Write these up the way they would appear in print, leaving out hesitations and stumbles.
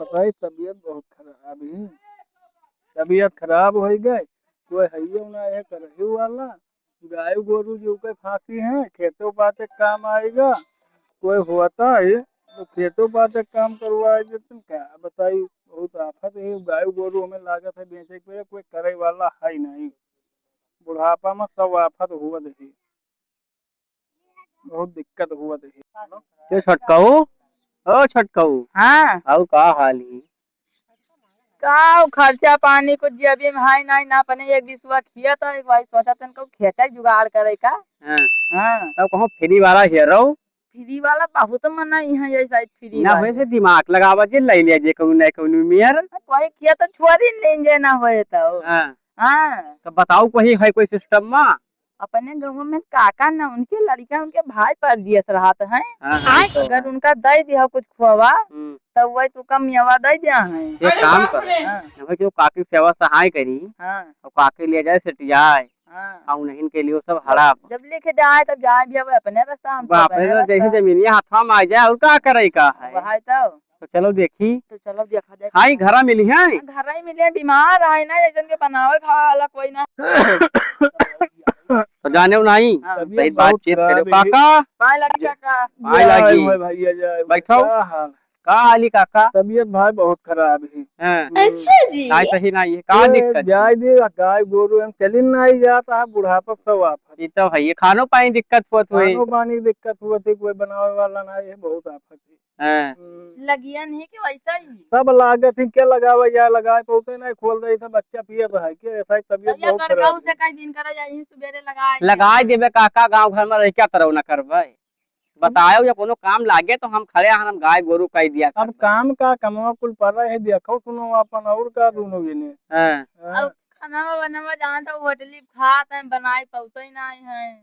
बताई तबीयत बहुत खराब है। तबीयत खराब हो गई। कोई है ना है करही वाला गाय गोरू जो के फांसी है खेतों पाते काम आएगा। कोई होता है तो खेतों पाते काम करवाएगा। तुम क्या बताई बहुत आफत है। गाय गोरू हमें लागत है बेचे के कोई करे वाला है नहीं। बुढ़ापा में सब आफत हुआ देखी। बहुत दिक्कत हुआ देखी। जो छटकाऊ ओ छटकाऊ हाँ आउ का हाली का खर्चा पानी कुछ जेबी में हाई नहीं ना अपने एक बिसवा खिया था एक भाई सोचा तन को खेता जुगाड़ करे का। हां हाँ तब कहो फ्री वाला हेरो फ्री वाला बहुत मना यहाँ ये शायद फ्री ना होए वाले से दिमाग लगावा जे ले ले जे कहू नहीं कहू मियर। कोई किया तो छोड़ी लेंगे ना होए तो। हां हाँ तो बताओ कोई है कोई सिस्टम में। अपने गाँव में काका ना उनके लड़का उनके भाई पर दिए रहा है। हां हां तो अगर उनका दे दिया कुछ खोवा हम्म तो वही तू कम यवा दे दिया है। ये काम कर हाँ हमें जो काकी सेवा सहाय करी हाँ और काकी ले जाए सेटियाए हाँ और नहीं के लिए वो सब हड़ा जब लेके जाए तब जाए भी अब अपने रास्ता हम तो बाप अपने रे जैसे रास्ता जमीनिया हाथवा में आ जाए और का करे का है। वही तो चलो देखी चलो देखा जाए हाई घरा मिली है। घर ही मिले बीमार है ना जैसे के बनावे खावा वाला कोई ना। तो जाने नहीं हाँ सही बातचीत करो खराब है। काका पाए लगी काका पाए लागी जय भैया जय। बैठो क्या हाल? का हाली काका। तबीयत भाई बहुत खराब है। हां अच्छा जी। नहीं सही नहीं है का दिक्कत जाय दे गाय गोरू हम चली नहीं जाता है बुढ़ापा सब आफत। ये तो भाई खानो पानी दिक्कत होत हुई। खानो पानी दिक्कत हुआ थी कोई बनावे वाला नहीं है बहुत आफत है। हां लगिया नहीं कि वैसा ही सब लागत ही क्या लगावे या लगाए पौते नहीं खोल दे सब बच्चा पिए है कि ऐसा ही तबीयत तबियत बहुत बड़काऊ खराब से है। कई दिन करो जाई सुबेरे लगाए लगाए देबे काका गांव घर में रह क्या तरह ना करबे बतायो या कोनो काम लागे तो हम खड़े हन हम गाय गोरू कह दिया अब काम का कमवा कुल पर रहे है देखो सुनो अपन और का दोनों गिने। हां अब खाना बनावा जान तो होटली खात है बनाए पौते ही नहीं है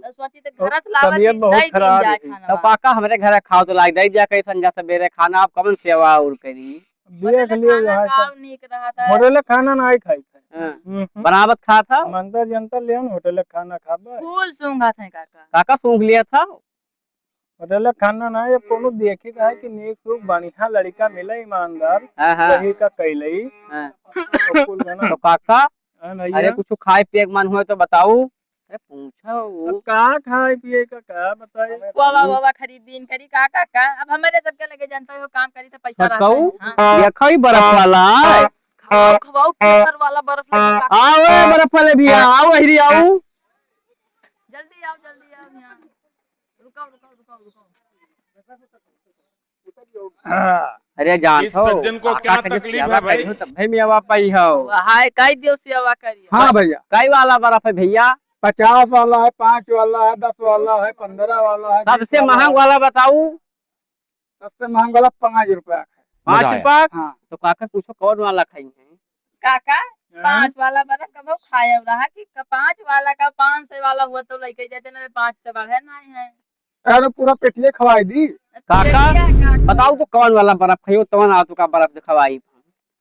तो सोची तो घर से लावा तबीयत बहुत दई दिन खराब जाए है। खाना तो काका हमरे घर खाओ तो लाग दई जा कैसन जा सवेरे खाना आप कमन सेवा और करी। देख लियो खाना यहाँ का सब निक रहा था होटल खाना नहीं खाई हां बनावत खा था मंतर जंतर ले होटल खाना खाबे। फूल सूंघा थे काका काका सूंघ लिया था। होटल खाना ना ये कोनो देखी का है कि नेक सुख बढ़िया लड़का मिले ईमानदार हां हां वही का कैलई हां और कुल है ना। तो काका है अरे भैया कुछ खाए पिए के मन हुए तो बताओ। अरे पूछो अब का खाए पिए का क्या बताए। वावा वावा खरीदीन करी काका का अब हमारे सबके लगे जनता हो काम करी तो पैसा रहता कहू है हाँ। ये खई बर्फ वाला खवाओ खवाओ केसर वाला बर्फ लगी काका आओ बर्फ वाले भैया आओ हिरी आओ। जल्दी आओ यहाँ रुको रुको रुको रुको हाँ अरे जान इस हो सज्जन को क्या काका के तकलीफ सेवा है भाई? करी हो तब भाई मियावा पाई हो। हाय कई दिवस सेवा करी हाँ भैया कई वाला बर्फ है भैया 50 वाला है 5 वाला है 10 वाला है 15 वाला है 20 सबसे वाला महंग है। वाला बताऊ। सबसे महंगा वाला 5 रुपया का। 5 रुपया हाँ तो काका पूछो कौन वाला खाई है। काका 5 वाला बर्फ कब खाया रहा कि 5 वाला का 500 वाला हुआ तो लेके जाते ना 5 से बढ़े नहीं है अरे पूरा पेटिए खवाई दी। काका बताओ तो कौन वाला बर्फ खाइयो तो ना तो का बर्फ दिखवाई।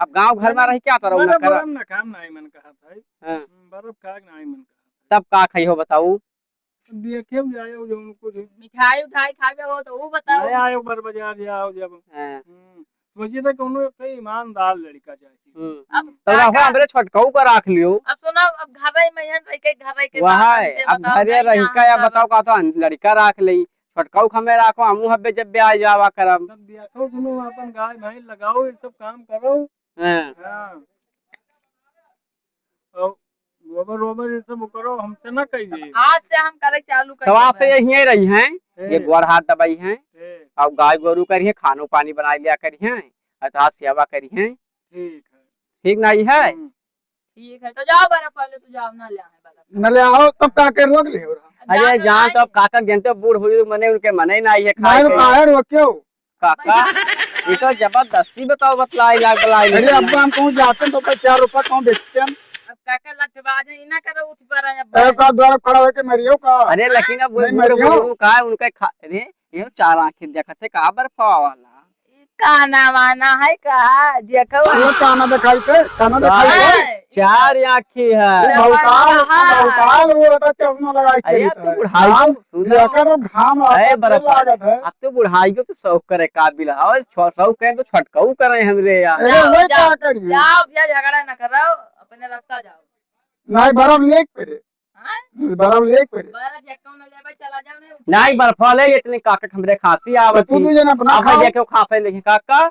अब गांव घर में रह क्या करो ना कर बर्फ ना काम नहीं मन कहा था हां बर्फ खा नहीं मन कहा तब का खाई हो बताऊ। देखे जाए जो कुछ मिठाई उठाई खावे हो तो वो बताओ नया आयो बर बाजार जाओ जब हां सोचिए तो कोनो कोई ईमानदार लड़का चाहिए। अब तो रहो हमरे छटकाऊ का राख लियो। अब सुनो अब घर में यहाँ रह के वह अब घरे रही का या बताओ का तो लड़का राख लई छटकाऊ खमे राखो हमू हब्बे जब आ जावा करम। सब देखो सुनो अपन गाय भैंस लगाओ ये सब काम करो। हां हाँ और गोबर वोबर ये सब करो हमसे ना कहिए। आज से हम करे चालू कर तो आपसे यही रही हैं ये गोड़ हाथ दबाई हैं अब गाय गोरू करिए खानो पानी बना लिया करिए अर्थात सेवा करिए ठीक है ठीक नहीं है। ठीक है तो जाओ बर्फ वाले तू जाओ ना ले आए बर्फ न ले आओ तब का के रोक ले हो रहा अरे जान तो अब काका जनते बूढ़ बुजुर्ग मने उनके मने ना ये खाए नहीं काहे रोक्यो। काका ये तो जबरदस्ती बताओ बतलाई लाग बलाई। अरे अब हम कहूँ जाते हैं तो 4 रुपया कहूँ बेचते हैं। अब काका लठबाज है इना करो उठ पर अरे का द्वारा खड़ा होके मरियो का। अरे लेकिन अब वो नहीं बूढ़ मरियो। बुजुर्ग का है उनके अरे ये 4 आंखें देखते का बर्फा वाला काना वाना है का देखो ये काना दिखाई थे, काना दिखाई थे। है। चार आँखी है। बहुताल वो रहता चश्मा लगाई अरे चली अब तो बुढ़ाई घाम को सुनो। देखा तो घाम अरे आता बर्फ लागत है। अब तो बुढ़ाई को तो शौक करे काबिल है और शौक करे तो छटकाऊ करे हमरे यार। ए वही क्या करिए, जाओ भैया झगड़ा न करो अपने रास्ता जाओ। नहीं बर्फ लेक पे, हाँ? बर्फ लेक पे। बड़ा झटका न ले भाई चला जाओ नहीं नहीं बर्फा ले इतनी काका हमरे खांसी तो आवत तू थी। तुझे अपना अब खाओ, देखो खांसी लेके काका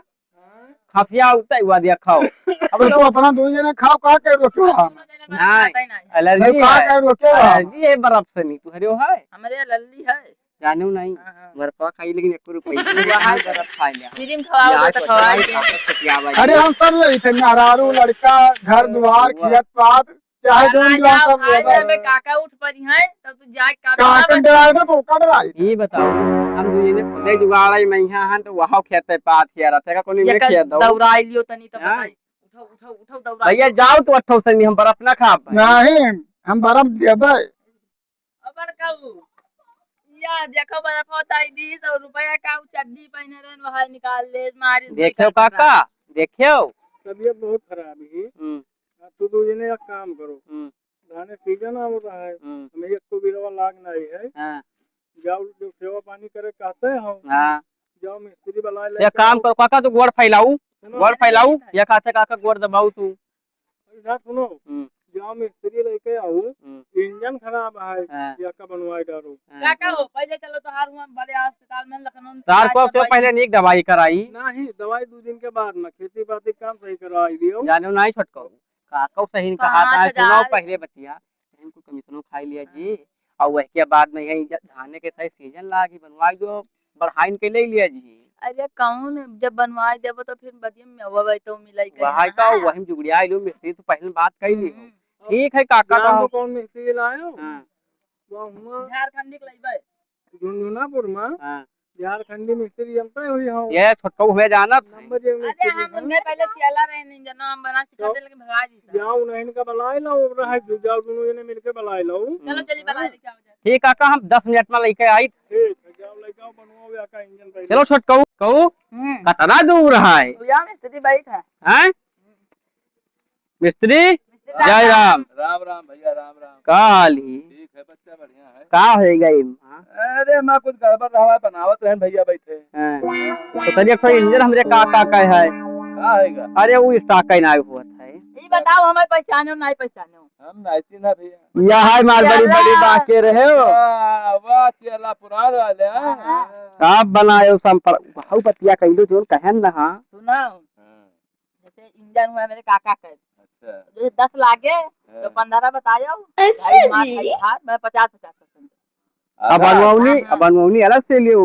खांसिया उठता हुआ दिया खाओ। अब तू अपना तुझे ने खाओ का कर रोके वहां, नहीं एलर्जी का है, कर रोके वहां। एलर्जी है बर्फ से। नहीं तू हरियो है हमारे लल्ली है जानू नहीं बर्फा खाई लेकिन 1 रुपया बर्फ खा लिया। फिल्म खवाओ तो खवाओ अरे हम सब यही थे, मेहरारू लड़का घर द्वार खेत पात चाहे जो सब काका उठ पड़ी है तो तू जाके काका डराए तो कर रहा है। ये बताओ हम दुई ने खुदे जुगाड़ मैया हन तो वहां खेते पात किया रहता है कोनी में खेत दो दौड़ाई लियो तनी तो हाँ? बताई उठो उठो उठो दौड़ाई भैया जाओ तो 8 से नहीं हम बर्फ ना खा पाए। नहीं हम बर्फ देबे अबर कहू या देखो बर्फ होता है 20 रुपया का चड्डी पहने रहन वहां निकाल ले मारी देखियो काका देखियो तबीयत बहुत खराब है। तो तुझे ने एक काम करो, धाने सीजन आ रहा है, हमें एक को भी रवा लाग नहीं है। हां जाओ जो सेवा पानी करे कहते हैं हम, हां जाओ मिस्त्री बुला ले। ये काम कर काका तू गोड़ फैलाऊ या कहते काका गोड़ दबाऊ तू इधर सुनो, जाओ मिस्त्री लेके आओ, इंजन खराब है या का बनवाई डालो। काका हो पहले चलो तो हार हुआ बड़े अस्पताल में लखनऊ तार को तो पहले नीक दवाई कराई नहीं दवाई 2 दिन के बाद में खेती बाती काम सही करवाई दियो। जानो नहीं छटको काका सही कहा था सुनो पहले बतिया इनको कमीशनों खाई लिया जी और वह के बाद में यही धाने के सही सीजन लागी बनवाई दो बढ़ाइन के ले लिया जी। अरे कौन जब बनवाई देबो तो फिर बदिया में होवे तो मिलाई के वहां का वही जुगड़िया लो मिस्त्री तो पहले बात कही ली ठीक है काका का कौन मिस्त्री लायो। हां वो हम झारखंडी के लइबे झुनझुनापुर में हां झारखंडी मिस्त्री हमते हुई हम ये छोटको हुए जानत नंबर जे अरे हम उनके पहले चियाला रहे इंजन हम बना सिखा दे लेकिन भगा दी जाओ नहीं इनका बुलाए लो रहा जाओ दोनों जने मिलके बुलाए लो। चलो चली बुला ले क्या हो जाए ठीक काका हम 10 मिनट में लेके आई ठीक है जाओ लेके आओ बनवाओ या का इंजन पहले। चलो छोटको कहू कितना दूर है तो यार मिस्त्री बैठ है हैं मिस्त्री जय राम राम राम भैया राम राम। का हाल ही ठीक है बच्चा बढ़िया है। का हो गई अरे माँ कुछ गड़बड़ रहा है बनावत रहे भैया बैठे तो तनिया कोई इंजन हमरे का है का हैगा। अरे वो स्टॉक का ना हुआ था ये बताओ हमें पहचानो नहीं पहचानो हम नाइसी ना भैया यह है मार बड़ी बड़ी बाके रहे हो वाह चला पुरान वाले आप बनाए संपर्क बहु बतिया कहिलो जो कहन ना हां सुनो जैसे इंजन हुआ मेरे काका का अच्छा जो 10 लागे तो 15 बताओ अच्छा जी मैं 50% अब बनवाऊनी अलग से लियो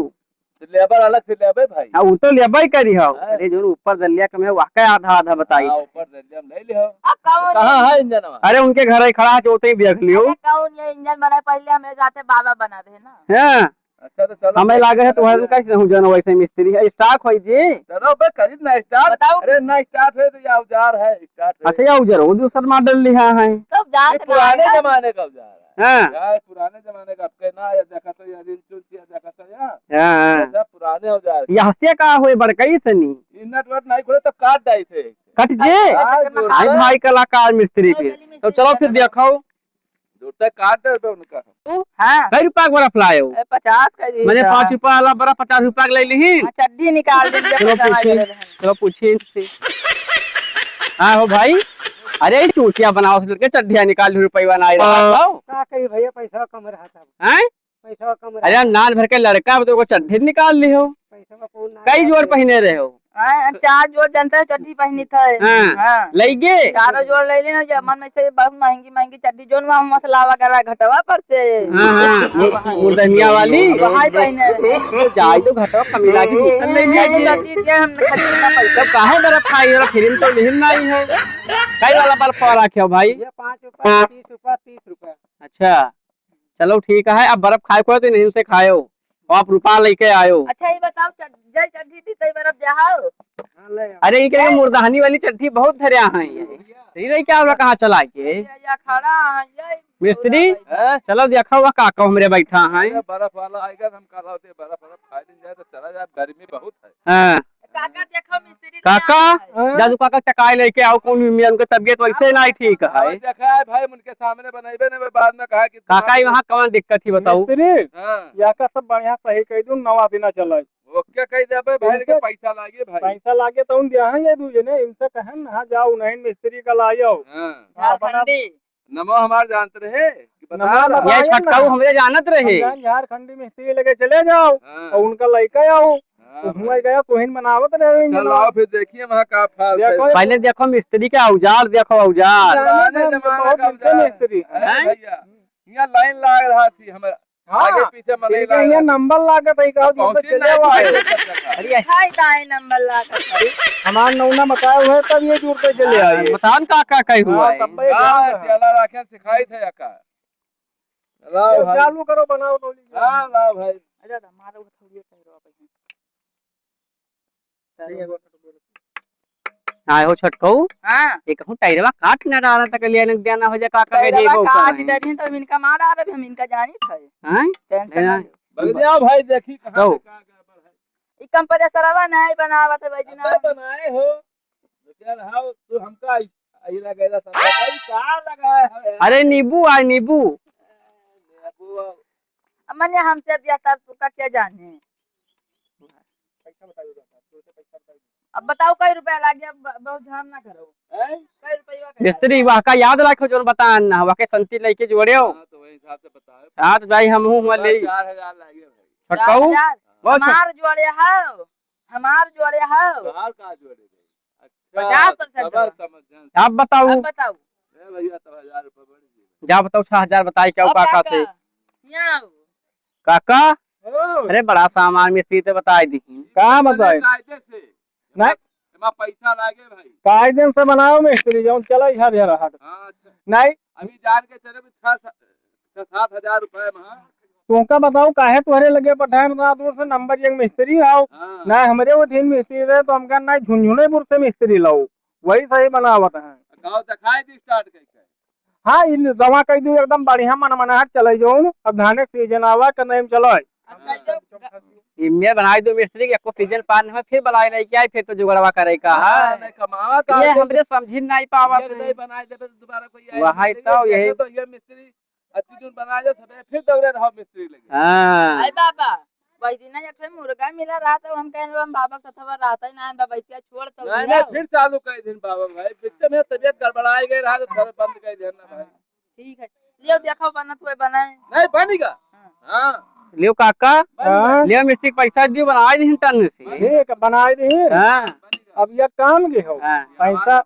लेबर अलग से लेबे भाई। हां वो तो लेबे करी हो अरे जो ऊपर दलिया कम है वाकई आधा आधा बताई ऊपर दलिया में ले लियो। अब कौन कहां है इंजन अरे उनके घर ही खड़ा है ओते ही देख लियो कौन ये इंजन बनाए पहले हमें जाते बाबा बना दे ना हैं अच्छा तो चलो हमें लागे है तुम्हारे कैसे हूं जन वैसे मिस्त्री है स्टॉक होई जी चलो बे खरीद ना स्टार्ट बताओ। अरे ना स्टार्ट है तो ये औजार है स्टार्ट है। अच्छा या उजर वो दूसरा मॉडल लिया है तो जा ये पुराने जमाने का औजार है हां यार पुराने जमाने का आपके ना या देखा तो या रिंच या देखा तो या हां सब पुराने औजार यह से का होए बड़कई सनी इनट वट नहीं खोले तो काट दाई थे कट जे आई भाई कलाकार मिस्त्री पे तो चलो फिर देखो दूर तक काट दे तो उनका हां कई रुपया का बर्फ लायो 50 का दी मैंने 5 रुपया वाला बड़ा 50 रुपया का ले ली चड्डी निकाल दे चलो पूछिए इनसे हाँ हो भाई अरे चूटिया बनाओ से के चड्डिया निकाल रुपया ना का करी भैया पैसा कम रहा था हैं पैसा कम अरे नान भर के लड़का तो चड्डी निकाल ली हो पैसा का कौन कई जोड़ पहने रहे हो 4 जोड़ जनता चड्डी पहनी थे हाँ लइगे चारों जोड़ ले लेना जमन में से बहुत महंगी महंगी चड्डी जोन वहाँ मसला वगैरह घटवा पर से हाँ हाँ मुर्दनिया वाली वहाँ पहने रहे जाए तो घटवा कमी लागी दूसर ले लिया हम खरीदना पैसा तो काहे बर्फ खाई और फिर तो नहीं नहीं है कई वाला बर्फ रखे भाई 5 रुपया 20 रुपया 30 रुपया। अच्छा चलो ठीक है अब बर्फ खाए को तो नहीं से खायो आप रुपया लेके आयो। अच्छा ये बताओ जय चड्डी थी तई बर्फ जाओ अरे ये मुर्दानी वाली चड्डी बहुत धरिया है ये क्या हुआ कहाँ चला के या खड़ा है मिस्त्री चलो देखो वह काका हमरे बैठा है बर्फ वाला आएगा हम कल होते बर्फ बर्फ खा दिन जाए तो चला जाए गर्मी बहुत है। हाँ काका काका हाँ? जादू काका टकाए लेके आओ कौन मियां उनके तबियत वैसे नहीं ठीक है हाँ, देखा है भाई उनके सामने बनाइबे ने बाद में कहा कि काका ही वहाँ कौन दिक्कत थी बताओ। मिस्त्री हाँ या का सब बढ़िया सही कह दूं नवा दिना चला ओके कह देबे भाई के पैसा लागे भाई। पैसा लागे तो उन दिया है ये दूजे ने इनसे कहन ना जाओ नहीं मिस्त्री का लायो हाँ झारखंडी नमो हमार जानते रहे कि बता नमो रहा। ये बताए छटकाऊ ना। हमरे जानत रहे। हम झारखंडी मिस्त्री लेके चले जाओ हाँ, और उनका लड़का आओ हाँ हुआ भाई। गया कोहिन बनावत रहे चल आओ फिर देखिए वहाँ का फाल है। देखो पहले देखो मिस्त्री का औजार देखो औजार। पुराने जमाने का मिलते औजार मिस्त्री है हैं? भैया। यहाँ लाइन लग रहा थी हमें आगे पीछे मने ठीक है ये नंबर लागत है कहो दूर से पहुंची चले नहीं आए भाई। अरे हाय दाई नंबर ला कर हमार नौना बताए हुए तब ये दूर से चले आए बताओ काका कहीं हुआ हाँ, है। तब भाई हाँ ध्यान चला रखे सिखाई थे का लाओ रहा। भाई। चालू करो बनाओ तो हाँ लाओ भाई। अच्छा मारो थोड़ी हाँ हो छटकाऊ हां एक कहूँ टायरवा काट न डाला तक लिया न देना हो जा काका के पहला जेबो काट कर दे तो इनका मार आ रहा हम इनका जानी थे हैं टेंशन हाँ। नहीं बग जाओ भाई देखी कहाँ तो। से कहाँ गड़बड़ है। ई कंपनी सरवा नहीं बनावत है भाई जी ना अबे बनाए हो यार हाउ तू हमका आई लगेला सब भाई का लगाए है यार। अरे नींबू आए नींबू। नींबू मने हमसे दिया सर तू का क्या जाने अब बताओ कई रुपया लागे अब बहुत ध्यान ना करो हैं? कई रुपया का मिस्त्री वहाँ का याद रखो जो बता ना वहाँ के संती लेके जोड़े हो। हाँ तो वही हिसाब से बताओ। हाँ तो भाई हम हूँ ले 4000 लागे भाई। छटकाऊ 4000 बहुत हमार जोड़े हो हमार जोड़े हो बाहर का जोड़े भाई। 50% समझ समझ जान। आप बताओ अब बताओ ए भैया तो 1000 रुपए बढ़ गए। जा बताओ 6000 बताई क्या अब काका से यहाँ आओ। काका ओ, अरे बड़ा सामान मिस्त्री से बता दी कहाँ बताए कायदे से नहीं एमा पैसा लागे भाई। कायदे से बनाओ मिस्त्री जो चला हर हर हाट हाँ अच्छा नहीं अभी जान के चले भी 6-7 हजार रुपए में। हाँ तुमका बताओ काहे तुम्हारे लगे पठान रात दूर से नंबर एक मिस्त्री आओ हाँ ना हमारे वो तीन मिस्त्री रहे तो हमका ना झुंझुनेपुर से मिस्त्री लाओ वही सही बनावत है गाँव दिखाई दी स्टार्ट करके। हाँ इन दवा कह दू एकदम बढ़िया मनमनाहट चले जाऊन अब धाने के सीजन आवा के नहीं चलो अब कह दो इमेल बनाई दो मिस्त्री के एको सीजन पार में फिर बुलाई नहीं क्या फिर तो जुगड़वा करे का हाँ, है नहीं कमावा ये का हमरे समझी नहीं पावा ये नहीं बनाए देबे तो दोबारा कोई आए वहाँ नहीं। तो ये यही- तो ये मिस्त्री अच्छी दिन बना दे सबे फिर दौड़े रहो मिस्त्री लगे। हाँ अरे बाबा वही दिन जब मुर्गा मिला रहा था हम कहने हम बाबा का सफर रहता ही ना बाबा इसका छोड़ तो नहीं दिया। नहीं फिर चालू कर दिन बाबा भाई बीच में तबीयत गड़बड़ाई गई रहा तो थोड़ा बंद कर देना भाई। ठीक है लियो देखो बनत हुए बनाए नहीं बनेगा। हाँ लियो काका हाँ लियो मिस्त्री के पैसा दियो बनाई दी टन से ठीक बनाए दी हाँ बनेगा। अब ये काम के हो हाँ पैसा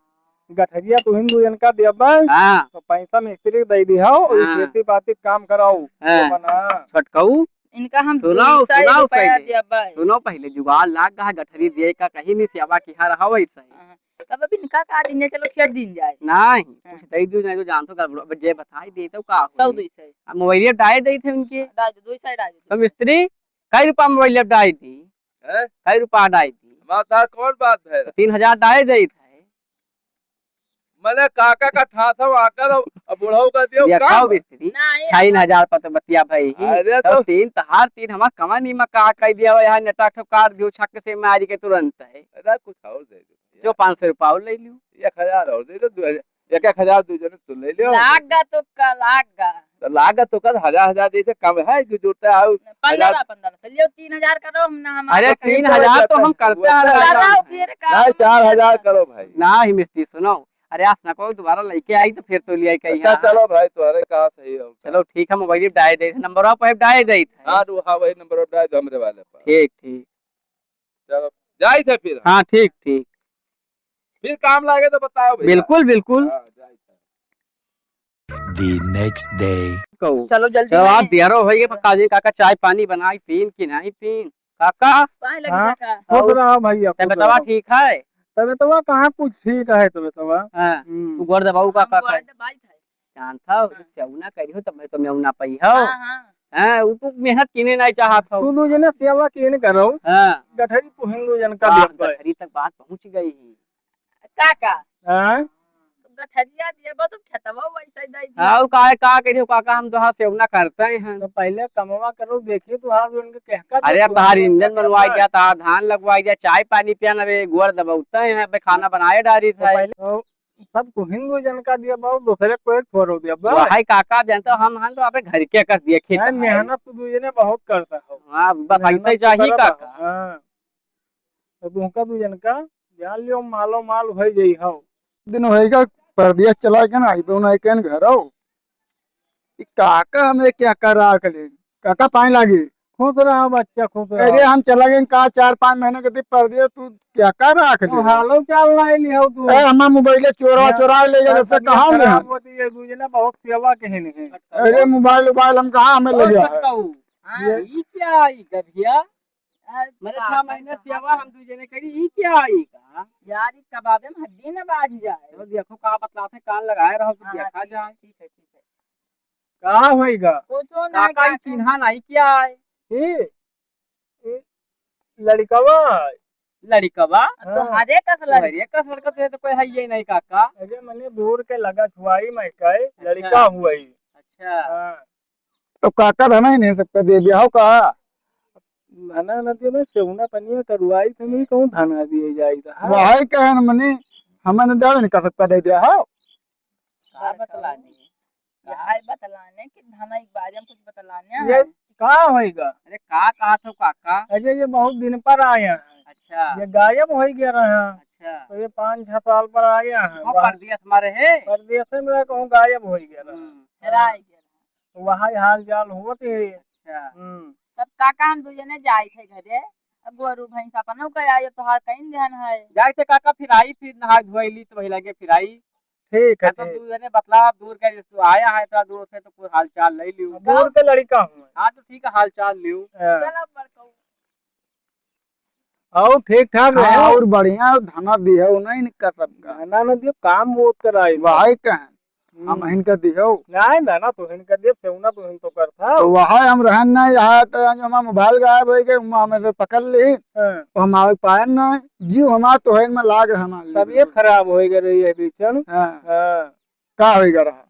गठरिया तू हिंदू जन का देबा हाँ तो पैसा मिस्त्री दे दी हो और हाँ। खेती बाती काम कराओ हाँ। बना छटकाऊ इनका हम सुनाओ, 200 सुनाओ रुपया पहले। दिया भाई सुनो पहले जुगाड़ लाग गहा गठरी दिए का कहीं नहीं सेवा की हर हवा सही तब अब इनका का दिन चलो खेत दिन जाए नहीं कुछ दई दू नहीं तो जानतो कर जे बताई दे तो का 100 200 अब मोबाइल डाले दई थे उनके डाल दो 200 डाल तो मिस्त्री कई रुपया मोबाइल डाली थी हैं? कई रुपया डाली थी माता कौन बात है 3000 डाले दई थे मैंने काका का ठाठा आकर अब बुढ़ाऊ का दियो दिखाओ काम। मिस्त्री नहीं 6000 पर तो बतिया भाई अरे तो तो 3 हमार कमा नहीं में का कह दिया हुआ यहाँ नेटा ठोकार दियो छक से मारी के तुरंत है अरे कुछ और दे दो जो 500 रुपया और ले लियो 1000 और दे दो 1000 दो जने तू ले लियो। लागा तो का लागा तो लागत तो कर 1000 दे से कम है जो जुड़ता है 15 से लियो 3000 करो हम ना हम अरे 3000 तो हम करते हैं कराओ फिर का नहीं 4000 करो भाई। ना ही मिस्त्री सुनो अरे आज ना को दोबारा लेके आई तो फिर तो लिया कहीं अच्छा चलो भाई तुम्हारे कहा सही हो। चलो ठीक है मोबाइल डाले दे नंबर आप डाले दे हाँ तो हाँ वही नंबर उठाए दो हमरे वाले पर। ठीक ठीक चलो जाई थे फिर हाँ ठीक ठीक फिर काम लागे तो बताओ भैया। बिल्कुल बिल्कुल हाँ, जाई थे। The next day. कहू चलो जल्दी चलो आप दियारो हो गए काजी काका चाय पानी बनाई पीन कि नहीं पीन काका पाए लगी हाँ। जाका खुश रहो भैया तब बतावा ठीक है तबे तो वह कहाँ कुछ ठीक है तबे तो वह हाँ तू गोर दबाऊ काका हम का गोड़ दबाई था जानता हो सेवना करी हो तब तो मैं ना पई हो हां हां हां वो तू मेहनत किने नहीं चाहत हो तू दू जने सेवा किन करो हां गठरी तू हिंदू जन का वाह, देबा गठरी तक बात पहुंच गई काका हां गठरिया दिए बा तो खेतवा वैसे दे दिए। और का करियो काका, हम तो हाँ सेवना करते हैं। तो पहले कमवा करो, देखिए तो हाँ उनके कहका अरे अब बाहर इंजन बनवाई दिया था, धान लगवाई दिया, चाय पानी पिया ना रे, गुड़ दबाते हैं, अब खाना बनाए डारी तो था। पहले तो सबको हिंदू जन का दिया बाबू, दूसरे को एक छोड़ दिया बा। वही काका जानते हो, हम तो अपने घर के कर दिए खेत नहीं, है। मेहनत तो दूजे ने बहुत करता हो। हाँ बस मेहनत ऐसे ही तो चाहिए करत हो। काका। हाँ, तो तुमका दूजन का जान लियो, मालो माल हो जाई हो। दिन होएगा परदेश चला गया ना, तो ना के घर आओ। ई काका हमें क्या कर रहा कले काका पानी लागी। खुश रहा बच्चा, खुश अरे रहा। हम चला गए कहा 4-5 महीने के परदेश, तू क्या कर रहा तो कले। हालो चाल ना लियो तू। ए हमारा मोबाइल चोरा चोरा ले गए, से कहाँ ले हम। खराब होती है, दूजे ने बहुत सेवा कहने है। अरे मोबाइल मोबाइल हम कहाँ हमें ले गया है। हाँ, ई क्या आई गधिया, मेरे 6 काका महीने कहा सेवा हम दूजे ने करी, ई क्या आई का। यार इस कबाबे में हड्डी न बाज जाए। तो देखो का बतलाते, कान लगाए रहो तो हाँ, देखा ठीक जाए। ठीक है ठीक है। कहा होएगा सोचो ना काका ई चिन्हा नहीं क्या है। ये लड़कवा है। लड़कवा तो हरे कसलर अरे कसर का तो कोई है ही नहीं काका। अरे मैंने दूर के लगा छुआई मैं कहे लड़का हुआ ही। अच्छा हाँ, तो काका रहना ही नहीं सकता, दे दिया हो कहा। धना नदी में सेवना पनिया करुआई तो नहीं कहूँ धना दिए जाई था। वही कहन मनी हमें न नहीं कर सकता, दे दिया हो। का बतलानी। यार बतलाने कि धना एक बारे में कुछ बतलाने ये है। कहाँ होएगा। अरे का कहा तो काका। अजय ये बहुत दिन पर आया है, अच्छा ये गायब हो गया रहा। अच्छा तो ये 5-6 साल पर आया है। वो परदेश हमारे है। परदेश में कहूँ गायब हो गया रहा। हेराय गया। तो वहाँ हाल चाल हुआ थे। अच्छा तब काका हम दूजने जाए थे घरे, अब गोरू भैंस अपन कह आए तोहार कहीं ध्यान है। जाए थे काका, फिर आई, फिर नहा धोइली तो वही लगे फिर आई। ठीक है, तो ठीक। तू ने बतला दूर के तू आया है तो दूर से तो कोई हाल चाल ले लियो। दूर के लड़का हूँ। हाँ तो ठीक है, हाल चाल लियो। चलो बड़कऊ और ठीक ठाक हाँ, है। और बढ़िया धना दिया हो नहीं कर सकता। गाना न दियो, काम बहुत कराई। वही कहन हम इनका दियो। नहीं ना तो हिन कर दियो, सेवना तो हिन तो करता। तो वहाँ हम रहन नहीं, यहाँ तो हमारा मोबाइल गायब हो गए, हमें से पकड़ ली हाँ, तो हम आगे पाए ना जीव हमारा तो है में लाग रहा हमारे। तबीयत खराब हो रही है बीचन। हाँ हाँ, का होगा रहा।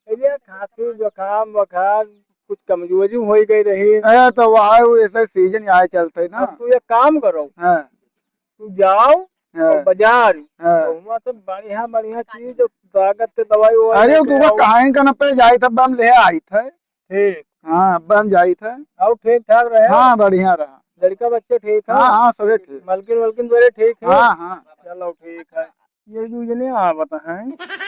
ये खांसी जुकाम बुखार कुछ कमजोरी हो गई रही। ए तो वहाँ वो ऐसे सीजन यहाँ चलते ना। अब तू एक काम करो, हाँ तू जाओ हाँ और बाजार हाँ। तो वहाँ से बढ़िया बढ़िया चीज ताकत के दवाई वो अरे तू को कहां का न पे जाई तब हम ले आई थे। ठीक। हाँ अब हम जाई थे। और ठीक ठाक रहे। हाँ बढ़िया रहा। लड़का बच्चे ठीक है। हाँ हाँ सभी ठीक। मलकिन वलकिन मेरे ठीक है। हाँ हाँ चलो ठीक है। ये दूजने आवत हैं,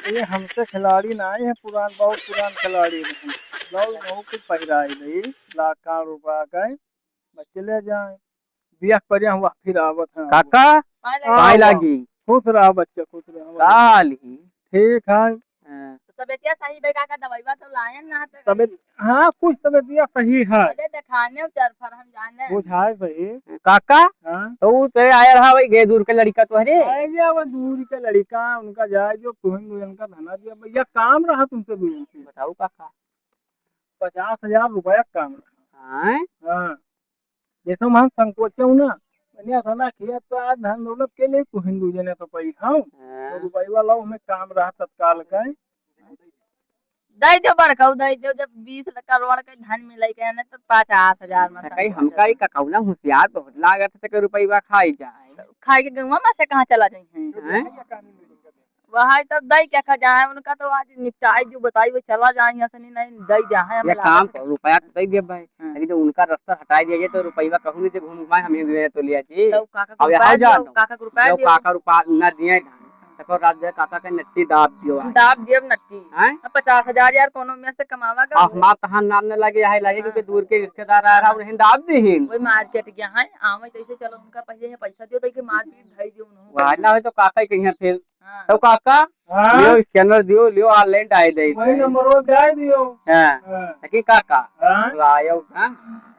ये हमसे खिलाड़ी ना है, पुरान बहुत पुरान खिलाड़ी नहीं। लो बहुत कुछ पहराई नहीं, लाखों रुपया का बच्चे ले जाए दिया पर हुआ फिर आवत हैं। काका पाई लागी। खुश रहा बच्चा, खुश रहा। काल ही ठीक है। तो तबियत सही बे काका, दवाईवा तो लायन ना तो तबियत हाँ कुछ तबियत सही है, अबे दिखाने चरफर हम जाने। कुछ है सही। काका हाँ तो ते आया रहा वही गे दूर के लड़का तो हरे। आइए वो दूर के लड़का उनका जाए जो तुहिन दुजन का धना दिया भैया काम रहा तुमसे दुजन से बताओ काका। 50,000 रुपया काम रहा। हाँ हाँ जैसे हम संकोचो ना मैंने धना किया तो आज धन दौलत के लिए तुहिन दुजने तो पैसा तो रुपया लो हमें काम रहा तत्काल का। दई दो बड़कऊ दई दो, जब 20 करोड़ के धन मिले के न तो 50,000 में कहीं हमका ही ककौना होशियार बहुत लागत है के रुपया खाई जाए। खाई के गंवा में से कहाँ चला जाई हैं। हैं? वहाँ तब दई क्या खा जाए उनका तो आज निपटाई जो बताई वो चला जाए यहाँ से नहीं दई जाए ये काम करो, रुपया तो दे दे भाई, लेकिन जो उनका रास्ता हटा दिया तो रुपया कहूँ नहीं घूम घुमाए हमें तो लिया जी। तो काका अब को यहाँ रुपया जा दियो, काका को रुपया जो दियो, काका रुपया न दिए तको रात दे काका के नट्टी दाब दियो आज। दाब दियो नट्टी। हैं? अब 50,000 यार कोनो में से कमावा का हमार तहां नाम न लगे है लगे क्योंकि दूर के रिश्तेदार आ रहा और हिंद दाब दीहिन। वही मार्केट गया है आवे तैसे चलो उनका पहले पैसा दियो तो के मारपीट धई दियो उन्हों वहां ना हो तो काका ही कहीं फिर हां तो काका हाँ लियो स्कैनर दियो, लियो ऑनलाइन डाल दे। वही नंबर वो डाल दियो। हां हाँ कि काका हाँ लायो हां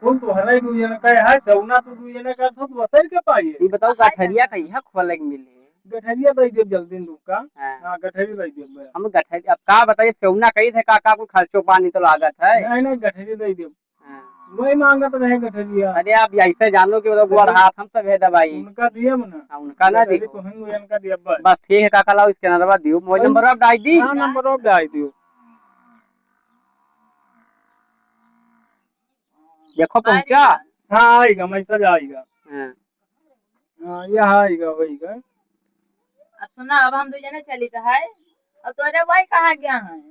तुम तो हरे दुजने का है सौना तो दुजने का तो वसई के पाइए ये बताओ गठरिया कहिया खोले के मिले। गठरिया दई दियो जल्दी दुका। हां हाँ गठरी दई दियो भैया। हम गठरिया अब का बताइए सेवना कही थे काका को खर्चो पानी तो लागत है। नहीं नहीं गठरी दई दियो। हाँ। वही मांगत रहे गठरिया। अरे आप ऐसे जानो कि वो लोग गोड़ हाथ हम सब है दवाई उनका दिए ना, हाँ, उनका ना गठरी दियो को हिंग उनका दिया बस। बस ठीक है काका लाओ इसके नंबर दियो मोबाइल नंबर आप डाल दी हाँ नंबर ऑफ डाल दियो। देखो पहुंचा हाँ आएगा मैसेज आएगा। हाँ। हाँ यहाँ आएगा होएगा। अब सुना, अब हम दो जने चली तो है, अब तोरे भाई कहाँ गया है?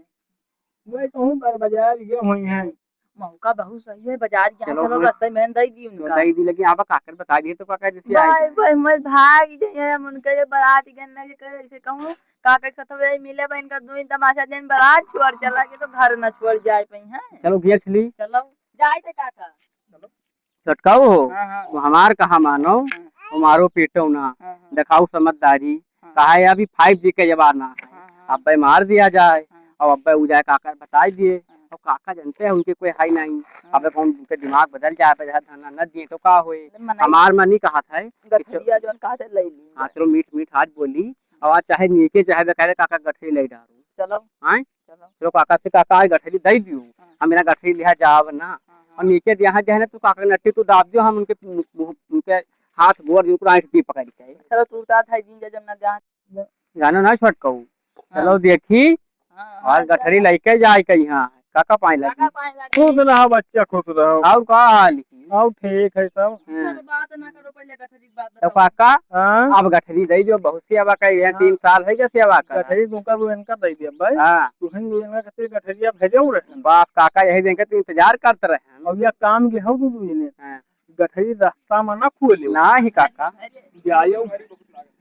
वही कहूँ पर बाजार गए हुई हैं। मौका बहुत सही है, बाजार गया चलो चलो मैं रास्ते में दे दी तो उनका। दही दी लगी आप काकर बता दिए तो काका जैसे भाई आएगा भाई मैं भाग गए हम उनके बारात गन्ना के करे ऐसे कहूँ काका के साथ वे मिले बहन का दो तमाशा दिन बारात छोड़ चला के तो घर न छोड़ जाए पई है। चलो गियर चली चलो जाए थे काका। छटकाओ हो हाँ हाँ तो हमार कहा मानो हमारो पेटो ना हाँ दिखाओ समझदारी कहा है अभी 5G के जमाना है हाँ अब मार दिया जाए हाँ और अब उजाय काका बता दिए और काका जानते हैं उनके कोई है नहीं अब कौन उनके दिमाग बदल जाए पे धना न दिए तो का होए हमार मनी कहा था गठरिया जो कहा से ले ली। हाँ चलो मीठ मीठ हाथ बोली और आज चाहे नीचे चाहे बेकारे काका गठरी ले डालो चलो हाँ चलो चलो काका से काका आज गठरी दे दियो हम मेरा गठरी लिया जाव ना और नीचे यहाँ जो है ना तू काका नट्टी तू दाब दियो हम उनके हाथ गोर उनको आँख दी पकड़ के चलो टूटा था दिन जब ना जा। जानो ना छटकऊ चलो देखी और गठरी लेके जाए कहीं हाँ काका पाए लगी खुश रहो बच्चा खुश रहो। और का हाल और ठीक है सब। बात ना करो पहले गठरी की बात तो बताओ। काका हाँ अब गठरी दई जो बहुत सेवा करी है 3 साल है क्या सेवा कर गठरी तुमका वो इनका दे दिया भाई। हाँ तू हिंग इनका कहते गठरिया भेजो रहे। बाप काका यही देंगे तो इंतजार करते रहे और यह काम के हो तू इन्हें हाँ। गठरी रास्ता में ना खोले ना ही काका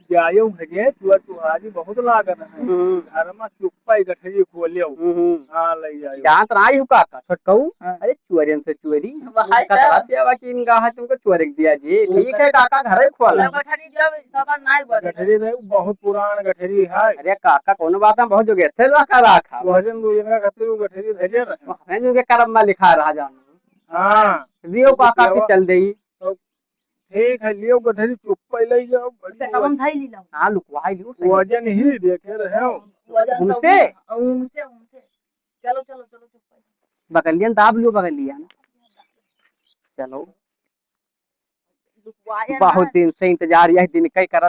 जायो भगे तुहारी बहुत लागत है घर में चुप्पा गठरी खोले हाँ ले जायो। जानत रहा हूँ काका छटकऊ हाँ। अरे चोरियन से चोरी भाई कतरा सेवा की इनका है तुमको चोरी दिया जी ठीक है काका घर ही खोला गठरी जब सामान नहीं बदले। गठरी रहे बहुत पुरान गठरी है। अरे काका कोनो बात में बहुत जोगे थे रखा रखा वजन दो इनका कहते वो गठरी भेजे रहे। हमें जो के कर्म में लिखा रहा जानो हाँ दियो काका के चल देई ठीक है लियो गठरी चुप्पा ले जाओ। अब हम थाई ली लाऊं। हाँ लुकवाई लियो सही वजन ही देखे रहे हो। वजन तो उनसे? उनसे उनसे चलो चलो चलो चुप बगलियन दाब लियो बगलियन चलो लुकवाया ना। बहुत दिन से इंतजार यही दिन कई कर